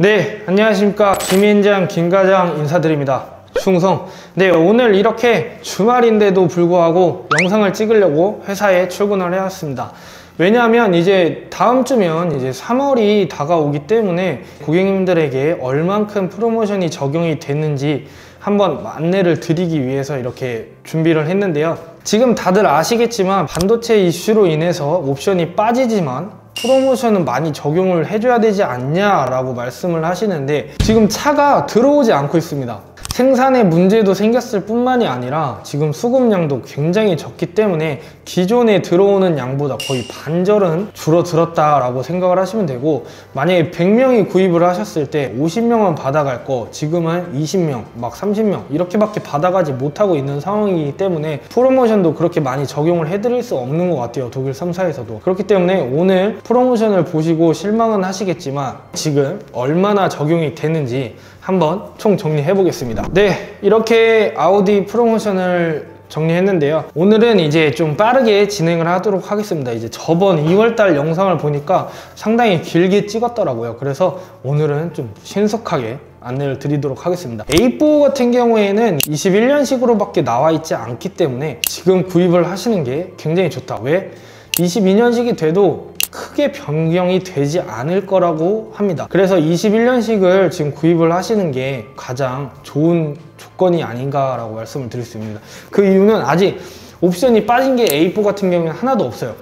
네, 안녕하십니까. 김현장 김과장 인사드립니다. 충성. 네, 오늘 이렇게 주말인데도 불구하고 영상을 찍으려고 회사에 출근을 해왔습니다. 왜냐하면 이제 다음 주면 이제 3월이 다가오기 때문에 고객님들에게 얼만큼 프로모션이 적용이 됐는지 한번 안내를 드리기 위해서 이렇게 준비를 했는데요. 지금 다들 아시겠지만 반도체 이슈로 인해서 옵션이 빠지지만 프로모션은 많이 적용을 해줘야 되지 않냐라고 말씀을 하시는데 지금 차가 들어오지 않고 있습니다. 생산에 문제도 생겼을 뿐만이 아니라 지금 수급량도 굉장히 적기 때문에 기존에 들어오는 양보다 거의 반절은 줄어들었다라고 생각을 하시면 되고, 만약에 100명이 구입을 하셨을 때 50명은 받아갈 거 지금은 20명, 막 30명 이렇게밖에 받아가지 못하고 있는 상황이기 때문에 프로모션도 그렇게 많이 적용을 해드릴 수 없는 것 같아요. 독일 3사에서도. 그렇기 때문에 오늘 프로모션을 보시고 실망은 하시겠지만 지금 얼마나 적용이 되는지 한번 총 정리해 보겠습니다. 네, 이렇게 아우디 프로모션을 정리했는데요. 오늘은 이제 좀 빠르게 진행을 하도록 하겠습니다. 이제 저번 2월달 영상을 보니까 상당히 길게 찍었더라고요. 그래서 오늘은 좀 신속하게 안내를 드리도록 하겠습니다. A4 같은 경우에는 21년식으로 밖에 나와 있지 않기 때문에 지금 구입을 하시는 게 굉장히 좋다. 왜? 22년식이 돼도 크게 변경이 되지 않을 거라고 합니다. 그래서 21년식을 지금 구입을 하시는 게 가장 좋은 조건이 아닌가라고 말씀을 드릴 수 있습니다. 그 이유는 아직 옵션이 빠진 게 A4 같은 경우에는 하나도 없어요.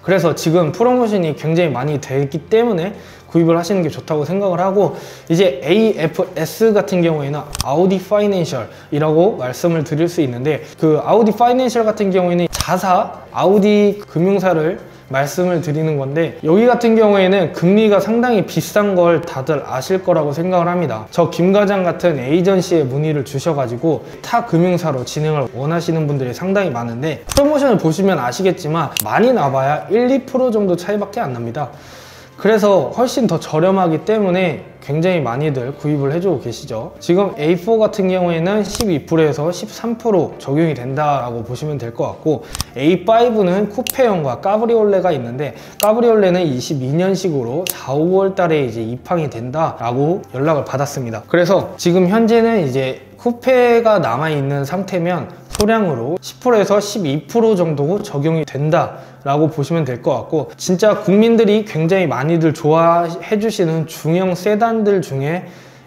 그래서 지금 프로모션이 굉장히 많이 되기 때문에 구입을 하시는 게 좋다고 생각을 하고, 이제 AFS 같은 경우에는 아우디 파이낸셜이라고 말씀을 드릴 수 있는데, 그 아우디 파이낸셜 같은 경우에는 자사 아우디 금융사를 말씀을 드리는 건데, 여기 같은 경우에는 금리가 상당히 비싼 걸 다들 아실 거라고 생각을 합니다. 저 김과장 같은 에이전시에 문의를 주셔가지고 타 금융사로 진행을 원하시는 분들이 상당히 많은데, 프로모션을 보시면 아시겠지만 많이 나봐야 1, 2% 정도 차이밖에 안 납니다. 그래서 훨씬 더 저렴하기 때문에 굉장히 많이들 구입을 해주고 계시죠. 지금 A4 같은 경우에는 12%에서 13% 적용이 된다라고 보시면 될 것 같고, A5는 쿠페형과 까브리올레가 있는데, 까브리올레는 22년식으로 4, 5월 달에 이제 입항이 된다라고 연락을 받았습니다. 그래서 지금 현재는 이제 쿠페가 남아있는 상태면 소량으로 10%에서 12% 정도 적용이 된다라고 보시면 될 것 같고, 진짜 국민들이 굉장히 많이들 좋아해 주시는 중형 세단들 중에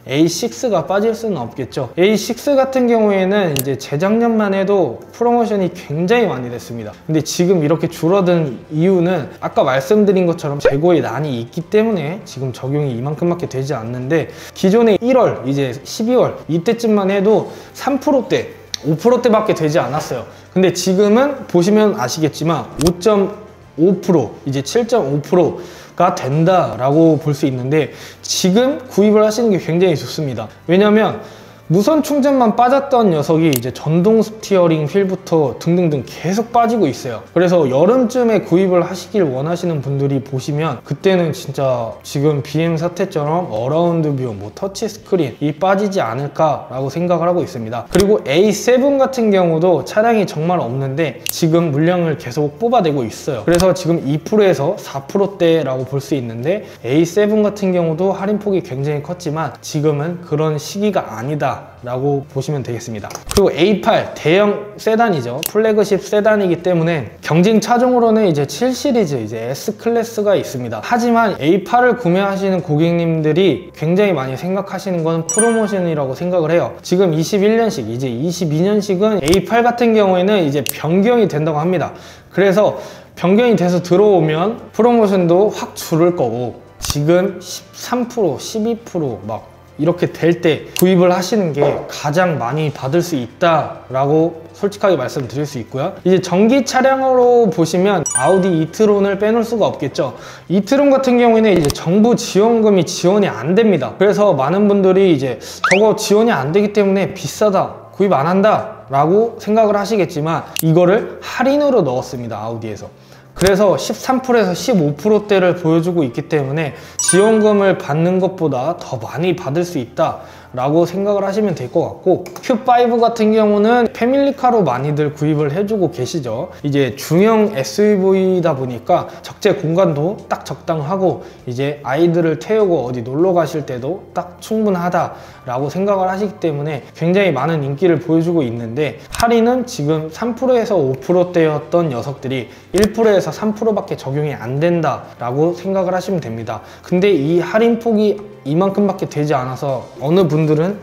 A6가 빠질 수는 없겠죠. A6 같은 경우에는 이제 재작년만 해도 프로모션이 굉장히 많이 됐습니다. 근데 지금 이렇게 줄어든 이유는 아까 말씀드린 것처럼 재고의 난이 있기 때문에 지금 적용이 이만큼밖에 되지 않는데, 기존에 1월, 이제 12월 이때쯤만 해도 3%대 5%대밖에 되지 않았어요. 근데 지금은 보시면 아시겠지만 5.5%, 이제 7.5%가 된다라고 볼 수 있는데, 지금 구입을 하시는 게 굉장히 좋습니다. 왜냐면 무선 충전만 빠졌던 녀석이 이제 전동 스티어링 휠부터 등등등 계속 빠지고 있어요. 그래서 여름쯤에 구입을 하시길 원하시는 분들이 보시면 그때는 진짜 지금 BM 사태처럼 어라운드 뷰, 뭐 터치 스크린이 빠지지 않을까라고 생각을 하고 있습니다. 그리고 A7 같은 경우도 차량이 정말 없는데 지금 물량을 계속 뽑아내고 있어요. 그래서 지금 2%에서 4%대라고 볼 수 있는데, A7 같은 경우도 할인폭이 굉장히 컸지만 지금은 그런 시기가 아니다 라고 보시면 되겠습니다. 그리고 A8 대형 세단이죠. 플래그십 세단이기 때문에 경쟁 차종으로는 이제 7시리즈, 이제 S클래스가 있습니다. 하지만 A8을 구매하시는 고객님들이 굉장히 많이 생각하시는 건 프로모션이라고 생각을 해요. 지금 21년식, 이제 22년식은 A8 같은 경우에는 이제 변경이 된다고 합니다. 그래서 변경이 돼서 들어오면 프로모션도 확 줄을 거고, 지금 13%, 12% 이렇게 될 때 구입을 하시는 게 가장 많이 받을 수 있다라고 솔직하게 말씀드릴 수 있고요. 이제 전기 차량으로 보시면 아우디 이트론을 빼놓을 수가 없겠죠. 이트론 같은 경우에는 이제 정부 지원금이 지원이 안 됩니다. 그래서 많은 분들이 이제 저거 지원이 안 되기 때문에 비싸다, 구입 안 한다 라고 생각을 하시겠지만, 이거를 할인으로 넣었습니다, 아우디에서. 그래서 13%에서 15%대를 보여주고 있기 때문에 지원금을 받는 것보다 더 많이 받을 수 있다 라고 생각을 하시면 될 것 같고, Q5 같은 경우는 패밀리카로 많이들 구입을 해주고 계시죠. 이제 중형 SUV다 보니까 적재 공간도 딱 적당하고 이제 아이들을 태우고 어디 놀러 가실 때도 딱 충분하다 라고 생각을 하시기 때문에 굉장히 많은 인기를 보여주고 있는데, 할인은 지금 3%에서 5%대였던 녀석들이 1%에서 3%밖에 적용이 안 된다 라고 생각을 하시면 됩니다. 근데 이 할인폭이 이만큼밖에 되지 않아서 어느 분들은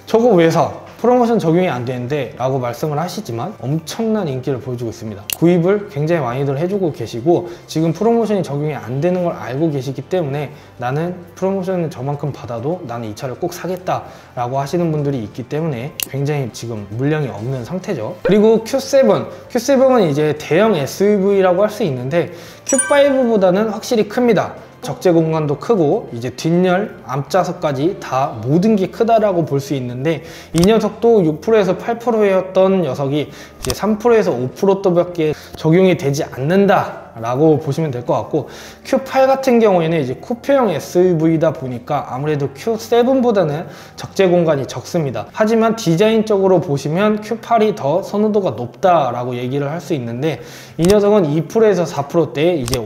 저거 왜 사? 프로모션 적용이 안 되는데 라고 말씀을 하시지만 엄청난 인기를 보여주고 있습니다. 구입을 굉장히 많이들 해주고 계시고, 지금 프로모션이 적용이 안 되는 걸 알고 계시기 때문에 나는 프로모션을 저만큼 받아도 나는 이 차를 꼭 사겠다 라고 하시는 분들이 있기 때문에 굉장히 지금 물량이 없는 상태죠. 그리고 Q7은 이제 대형 SUV라고 할 수 있는데 Q5보다는 확실히 큽니다. 적재 공간도 크고 이제 뒷열, 앞좌석까지 다 모든 게 크다라고 볼 수 있는데, 이 녀석도 6%에서 8%였던 녀석이 이제 3%에서 5%밖에 적용이 되지 않는다 라고 보시면 될 것 같고, Q8 같은 경우에는 이제 쿠페형 SUV다 보니까 아무래도 Q7보다는 적재 공간이 적습니다. 하지만 디자인적으로 보시면 Q8이 더 선호도가 높다라고 얘기를 할 수 있는데, 이 녀석은 2%에서 4%대 이제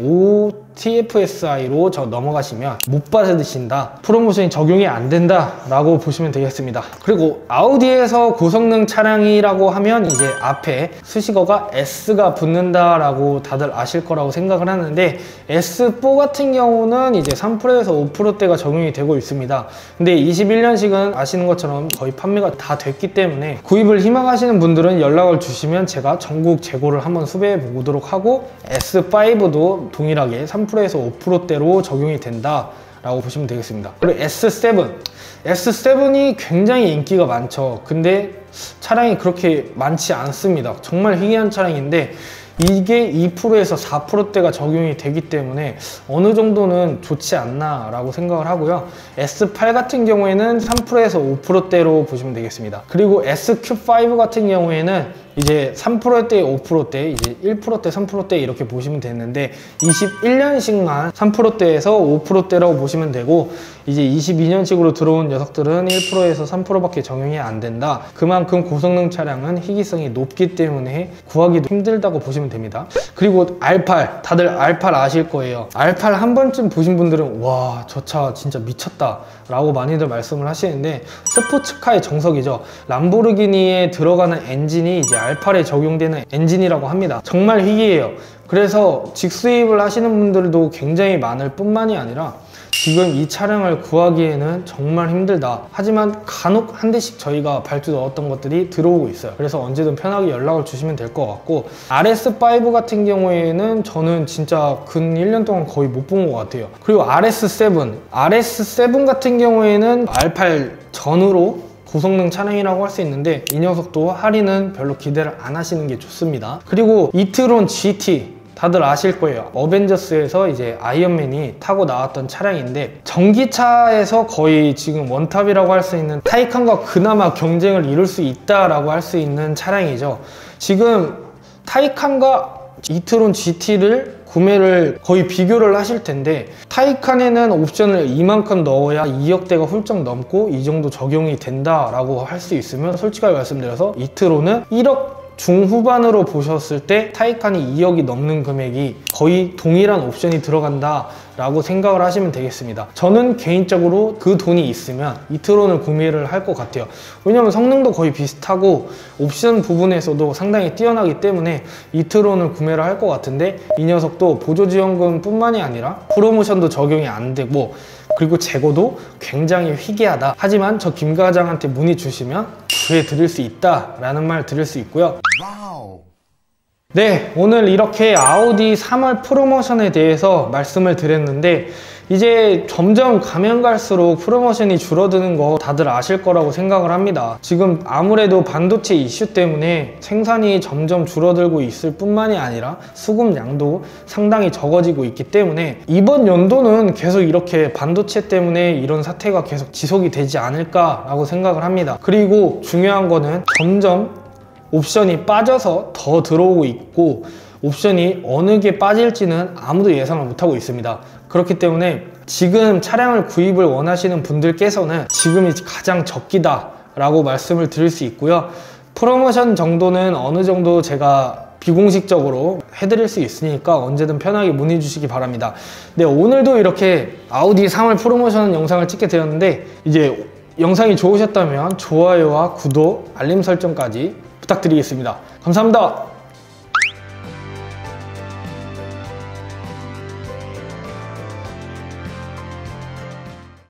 TFSI로 넘어가시면 못 받으신다, 프로모션이 적용이 안 된다 라고 보시면 되겠습니다. 그리고 아우디에서 고성능 차량이라고 하면 이제 앞에 수식어가 S가 붙는다 라고 다들 아실 거라고 생각을 하는데, S4 같은 경우는 이제 3%에서 5%대가 적용이 되고 있습니다. 근데 21년식은 아시는 것처럼 거의 판매가 다 됐기 때문에 구입을 희망하시는 분들은 연락을 주시면 제가 전국 재고를 한번 수배해 보도록 하고, S5도 동일하게 3%에서 5%대로 적용이 된다 라고 보시면 되겠습니다. 그리고 S7이 굉장히 인기가 많죠. 근데 차량이 그렇게 많지 않습니다. 정말 희귀한 차량인데 이게 2%에서 4%대가 적용이 되기 때문에 어느 정도는 좋지 않나 라고 생각을 하고요. S8 같은 경우에는 3%에서 5%대로 보시면 되겠습니다. 그리고 SQ5 같은 경우에는 이제 3%대, 5%대, 이제 1%대, 3%대 이렇게 보시면 되는데, 21년식만 3%대에서 5%대라고 보시면 되고, 이제 22년식으로 들어온 녀석들은 1%에서 3%밖에 적용이 안 된다. 그만큼 고성능 차량은 희귀성이 높기 때문에 구하기도 힘들다고 보시면 됩니다. 그리고 R8, 다들 R8 아실 거예요. R8 한 번쯤 보신 분들은 와, 저 차 진짜 미쳤다 라고 많이들 말씀을 하시는데, 스포츠카의 정석이죠. 람보르기니에 들어가는 엔진이 이제 R8에 적용되는 엔진이라고 합니다. 정말 희귀해요. 그래서 직수입을 하시는 분들도 굉장히 많을 뿐만이 아니라 지금 이 차량을 구하기에는 정말 힘들다. 하지만 간혹 한 대씩 저희가 발주 넣었던 것들이 들어오고 있어요. 그래서 언제든 편하게 연락을 주시면 될 것 같고, RS5 같은 경우에는 저는 진짜 근 1년 동안 거의 못 본 것 같아요. 그리고 RS7 같은 경우에는 R8 전후로 고성능 차량이라고 할 수 있는데, 이 녀석도 할인은 별로 기대를 안 하시는 게 좋습니다. 그리고 이트론 GT 다들 아실 거예요. 어벤져스에서 이제 아이언맨이 타고 나왔던 차량인데, 전기차에서 거의 지금 원탑이라고 할 수 있는 타이칸과 그나마 경쟁을 이룰 수 있다라고 할 수 있는 차량이죠. 지금 타이칸과 이트론 GT를 구매를 거의 비교를 하실 텐데, 타이칸에는 옵션을 이만큼 넣어야 2억대가 훌쩍 넘고 이 정도 적용이 된다라고 할 수 있으면, 솔직하게 말씀드려서 이트론은 1억 중후반으로 보셨을 때 타이칸이 2억이 넘는 금액이 거의 동일한 옵션이 들어간다 라고 생각을 하시면 되겠습니다. 저는 개인적으로 그 돈이 있으면 이트론을 구매를 할 것 같아요. 왜냐면 성능도 거의 비슷하고 옵션 부분에서도 상당히 뛰어나기 때문에 이트론을 구매를 할 것 같은데, 이 녀석도 보조지원금 뿐만이 아니라 프로모션도 적용이 안 되고, 그리고 재고도 굉장히 희귀하다. 하지만 저 김 과장한테 문의 주시면 구해드릴 수 있다 라는 말 드릴 수 있고요. 네, 오늘 이렇게 아우디 3월 프로모션에 대해서 말씀을 드렸는데, 이제 점점 가면 갈수록 프로모션이 줄어드는 거 다들 아실 거라고 생각을 합니다. 지금 아무래도 반도체 이슈 때문에 생산이 점점 줄어들고 있을 뿐만이 아니라 수급량도 상당히 적어지고 있기 때문에 이번 연도는 계속 이렇게 반도체 때문에 이런 사태가 계속 지속이 되지 않을까라고 생각을 합니다. 그리고 중요한 거는 점점 옵션이 빠져서 더 들어오고 있고, 옵션이 어느 게 빠질지는 아무도 예상을 못하고 있습니다. 그렇기 때문에 지금 차량을 구입을 원하시는 분들께서는 지금이 가장 적기다 라고 말씀을 드릴 수 있고요. 프로모션 정도는 어느 정도 제가 비공식적으로 해드릴 수 있으니까 언제든 편하게 문의 주시기 바랍니다. 네, 오늘도 이렇게 아우디 3월 프로모션 영상을 찍게 되었는데, 이제 영상이 좋으셨다면 좋아요와 구독, 알림 설정까지 부탁드리겠습니다. 감사합니다.